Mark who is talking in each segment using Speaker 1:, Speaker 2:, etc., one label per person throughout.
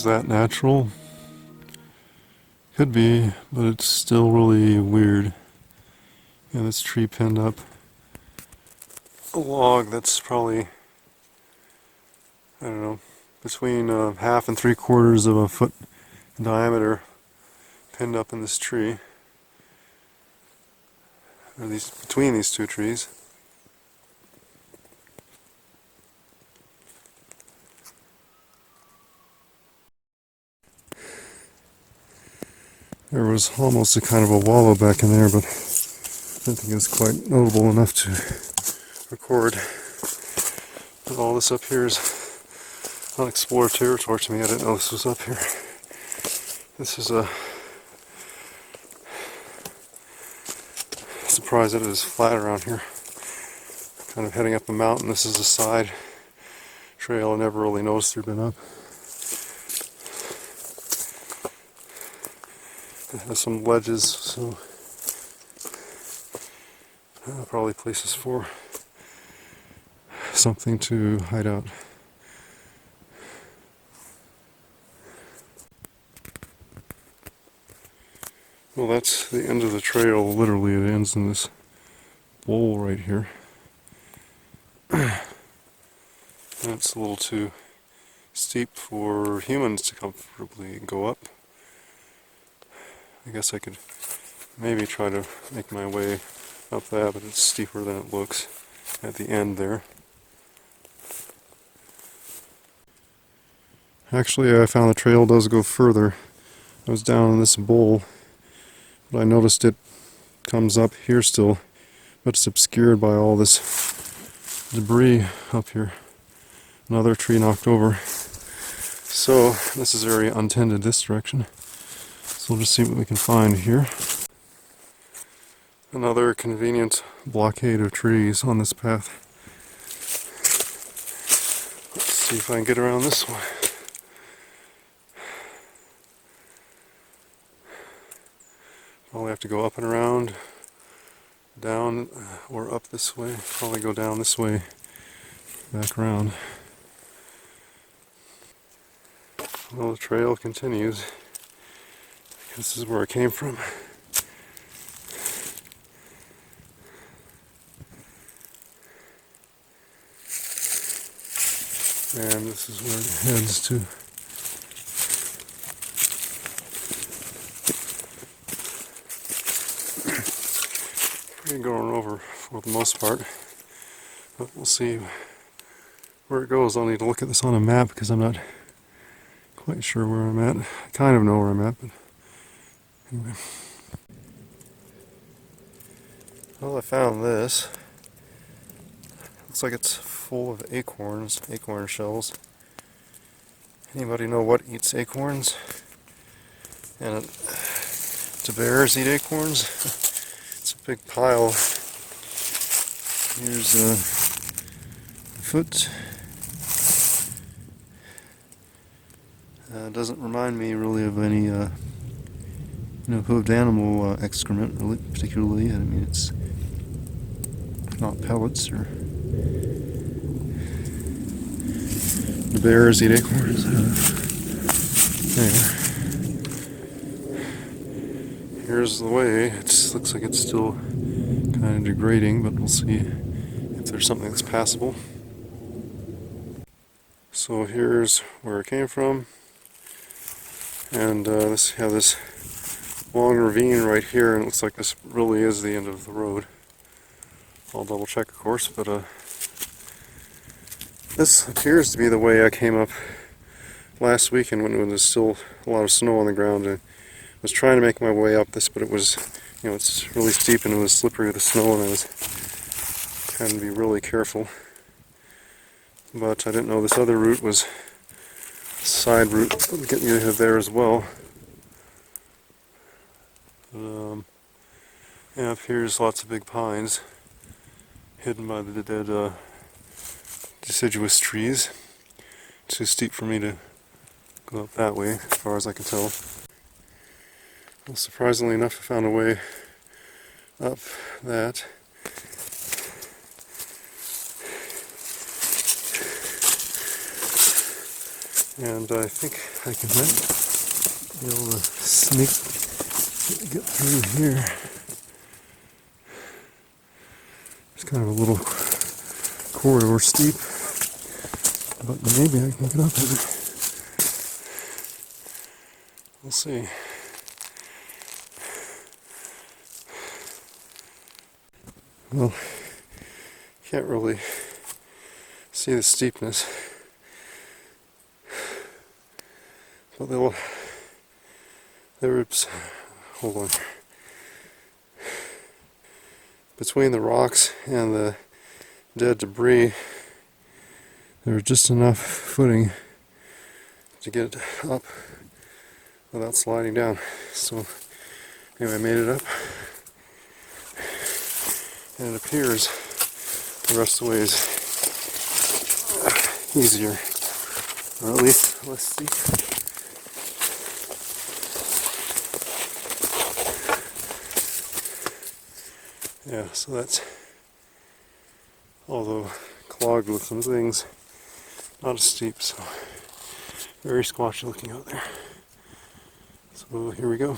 Speaker 1: Is that natural? Could be, but it's still really weird. Yeah, this tree pinned up a log that's probably, I don't know, between half and 3/4 of a foot in diameter, pinned up in this tree, or between these two trees. There was almost a kind of a wallow back in there, but I don't think it's quite notable enough to record. But all this up here is unexplored territory to me. I didn't know this was up here. This is a surprise that it is flat around here. Kind of heading up the mountain. This is a side trail. I never really noticed there'd been up. It has some ledges, so probably places for something to hide out. Well, that's the end of the trail. Literally, it ends in this bowl right here. That's a little too steep for humans to comfortably go up. I guess I could maybe try to make my way up that, but it's steeper than it looks at the end there. Actually, I found the trail does go further. I was down in this bowl, but I noticed it comes up here still, but it's obscured by all this debris up here. Another tree knocked over. So this is very untended, this direction. So we'll just see what we can find here. Another convenient blockade of trees on this path. Let's see if I can get around this way. Probably have to go up and around, down or up this way. Probably go down this way, back around. Well, the trail continues. This is where I came from. And this is where it heads to. Pretty going over for the most part, but we'll see where it goes. I'll need to look at this on a map because I'm not quite sure where I'm at. I kind of know where I'm at, but anyway. Well, I found this. Looks like it's full of acorns, acorn shells. Anybody know what eats acorns? And do bears eat acorns? It's a big pile. Here's a foot. Doesn't remind me really of any hooved animal excrement, really, particularly. I mean, it's not pellets or. The bears eat acorns. Anyway, here's the way. It looks like it's still kind of degrading, but we'll see if there's something that's passable. So here's where it came from, and this have this long ravine right here, and it looks like this really is the end of the road. I'll double check, of course, but this appears to be the way I came up last weekend when there was still a lot of snow on the ground. I was trying to make my way up this, but it was, it's really steep and it was slippery with the snow, and I was trying to be really careful. But I didn't know this other route was a side route that would get me there as well. Yeah, up here's lots of big pines hidden by the dead deciduous trees. It's too steep for me to go up that way, as far as I can tell. Well, surprisingly enough, I found a way up that. And I think I can be able to get through here. It's kind of a little corridor steep, but maybe I can get up it. We'll see. Well, can't really see the steepness, but there's, hold on, between the rocks and the dead debris, there was just enough footing to get up without sliding down. So anyway, I made it up, and it appears the rest of the way is easier, or at least less steep. Yeah, so that's, although clogged with some things, not as steep, so very squatchy looking out there. So here we go.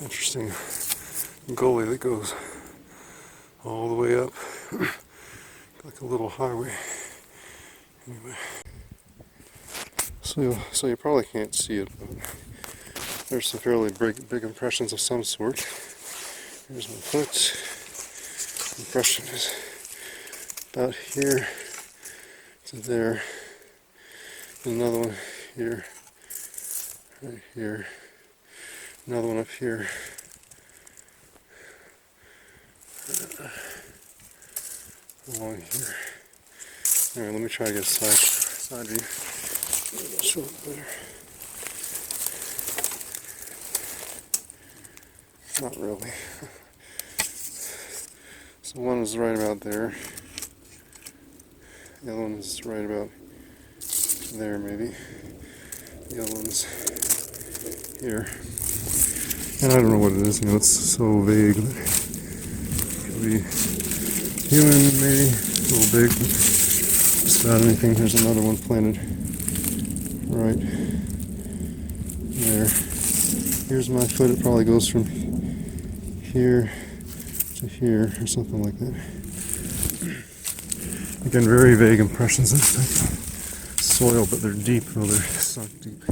Speaker 1: Interesting gully that goes all the way up, like a little highway. Anyway, so you probably can't see it, but there's some fairly big impressions of some sort. Here's my foot. Impression is about here to there. And another one here, right here. Another one up here. Along here. Alright, let me try to get a side view. I'll show it better. Not really. So one is right about there. The other one is right about there, maybe. The other one's here. And I don't know what it is, it's so vague. It could be human, maybe, a little big, but just about anything. There's another one planted right there. Here's my foot, it probably goes from here to here, or something like that. Again, very vague impressions of soil, but they're deep, they're sunk deep.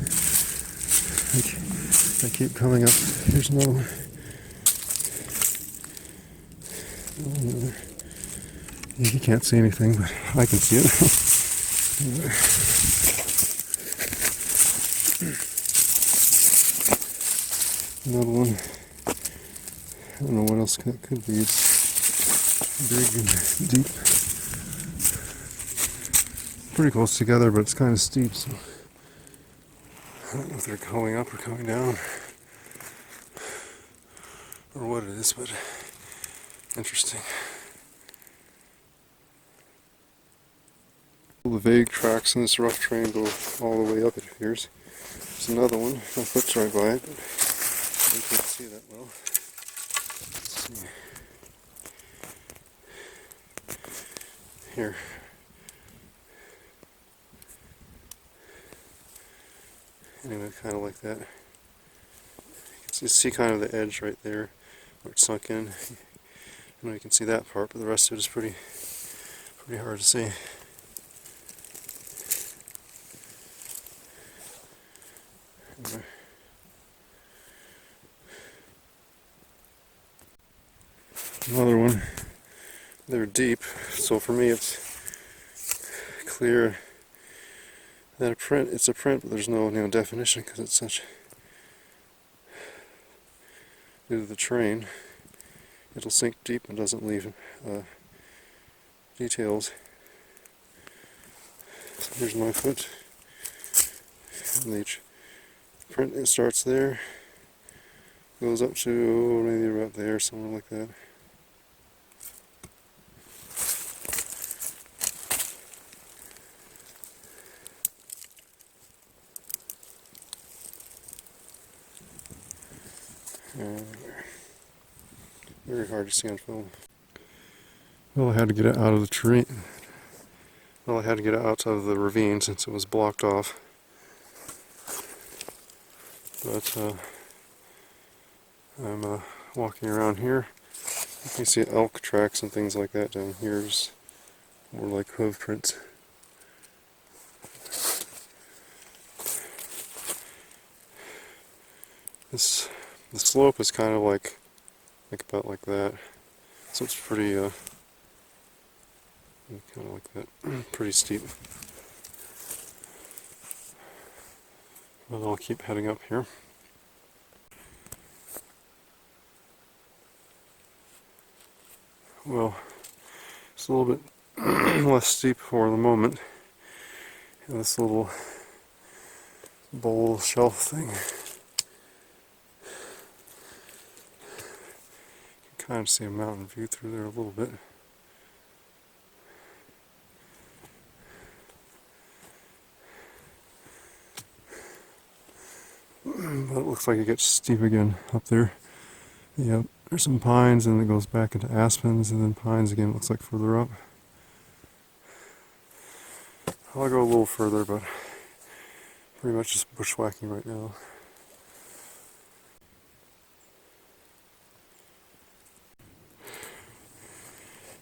Speaker 1: I keep coming up. Here's another one. Another. You can't see anything, but I can see it. Another one. I don't know what else that could be. It's big and deep. Pretty close together, but it's kind of steep, so I don't know if they're going up or coming down, or what it is, but interesting. The vague tracks in this rough terrain go all the way up, it appears. There's another one. My foot's right by it, but I can't see that well. Let's see. Here. Anyway, kind of like that. You can see kind of the edge right there where it's sunk in. I know you can see that part, but the rest of it is pretty hard to see. Anyway. Another one. They're deep, so for me it's clear that it's a print, but there's no definition because it's such, due to the terrain, it'll sink deep and doesn't leave details. Here's my foot. And each print, it starts there, goes up to maybe about there, somewhere like that. Very hard to see on film. Well, I had to get it out of the terrain. Well, I had to get it out of the ravine since it was blocked off. But I'm walking around here. You can see elk tracks and things like that down here. It's more like hoof prints. The slope is kind of like about like that. So it's pretty kind of like that, pretty steep. But I'll keep heading up here. Well, it's a little bit less steep for the moment. And this little bowl shelf thing. You can kind of see a mountain view through there a little bit. But it looks like it gets steep again up there. Yep, there's some pines and it goes back into aspens and then pines again, it looks like further up. I'll go a little further, but pretty much just bushwhacking right now.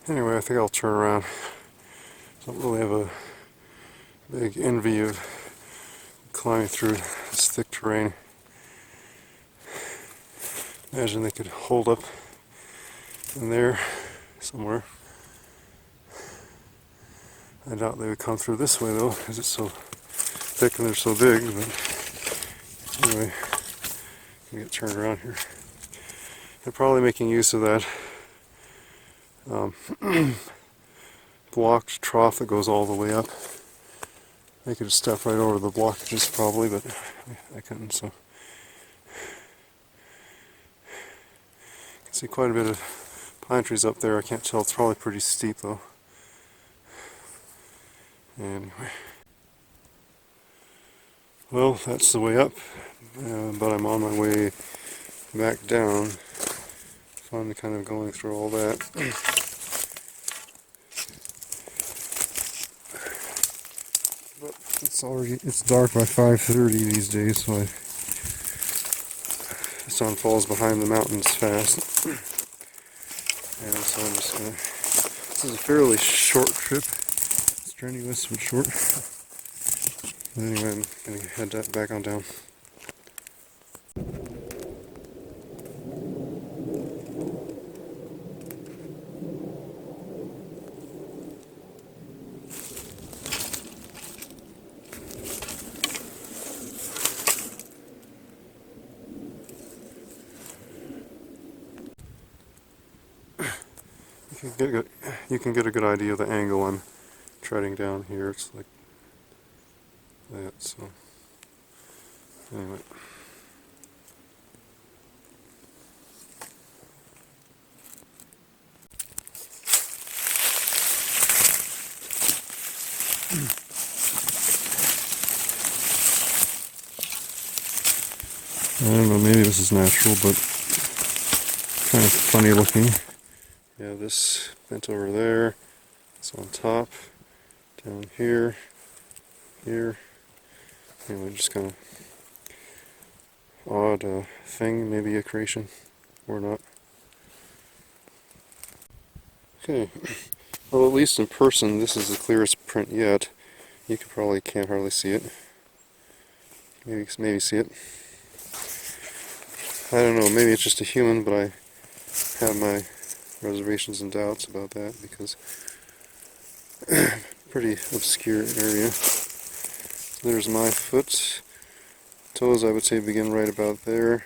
Speaker 1: Anyway, I think I'll turn around. Don't really have a big envy of climbing through this thick terrain. Imagine they could hold up in there somewhere. I doubt they would come through this way though, because it's so thick and they're so big. But anyway, we get turned around here. They're probably making use of that blocked trough that goes all the way up. They could step right over the blockages probably, but I couldn't, so. I can see quite a bit of pine trees up there. I can't tell, it's probably pretty steep though. Anyway. Well, that's the way up, but I'm on my way back down. Fun kind of going through all that. But it's dark by 5:30 these days, so the sun falls behind the mountains fast. And so I'm just gonna, this is a fairly short trip, strenuous but short. Anyway, I'm gonna head back on down. You can get a good idea of the angle I'm treading down here. It's like that, so anyway. I don't know, maybe this is natural, but kind of funny looking. Yeah, this bent over there, it's on top, down here, here. Anyway, just kind of odd thing, maybe a creation, or not. Okay, well, at least in person, this is the clearest print yet. You can't hardly see it. Maybe see it. I don't know, maybe it's just a human, but I have my reservations and doubts about that because pretty obscure area. There's my foot. Toes, I would say, begin right about there.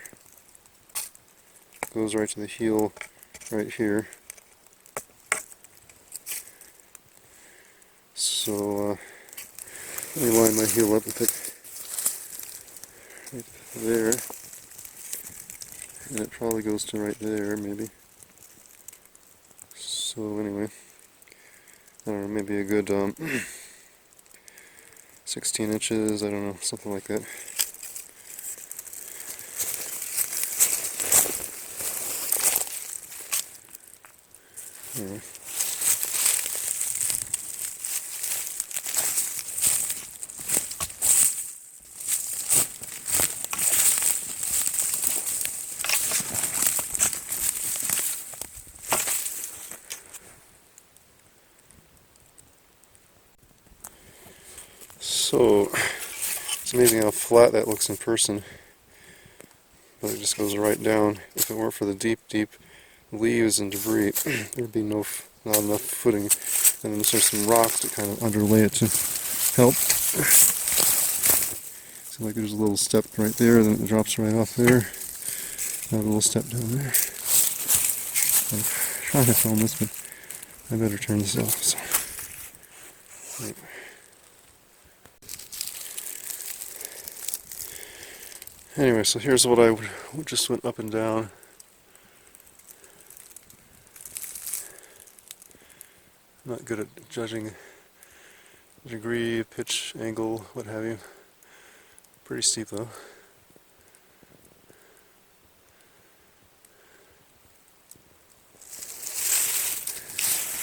Speaker 1: Goes right to the heel right here. So Let me line my heel up with it right there. And it probably goes to right there, maybe. So anyway, I don't know, maybe a good 16 inches, I don't know, something like that. Anyway. So, it's amazing how flat that looks in person, but it just goes right down. If it weren't for the deep, deep leaves and debris, there'd be not enough footing. And then there's some rocks that kind of underlay it to help. So like there's a little step right there, then it drops right off there. Another little step down there. I'm trying to film this, but I better turn this off. So. Anyway. Anyway, so here's what I just went up and down. I'm not good at judging degree, pitch, angle, what have you. Pretty steep though.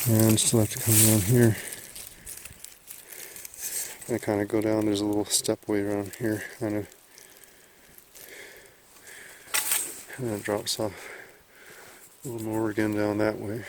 Speaker 1: And still have to come down here. I kind of go down, there's a little stepway around here, kind of. And then it drops off a little more again down that way.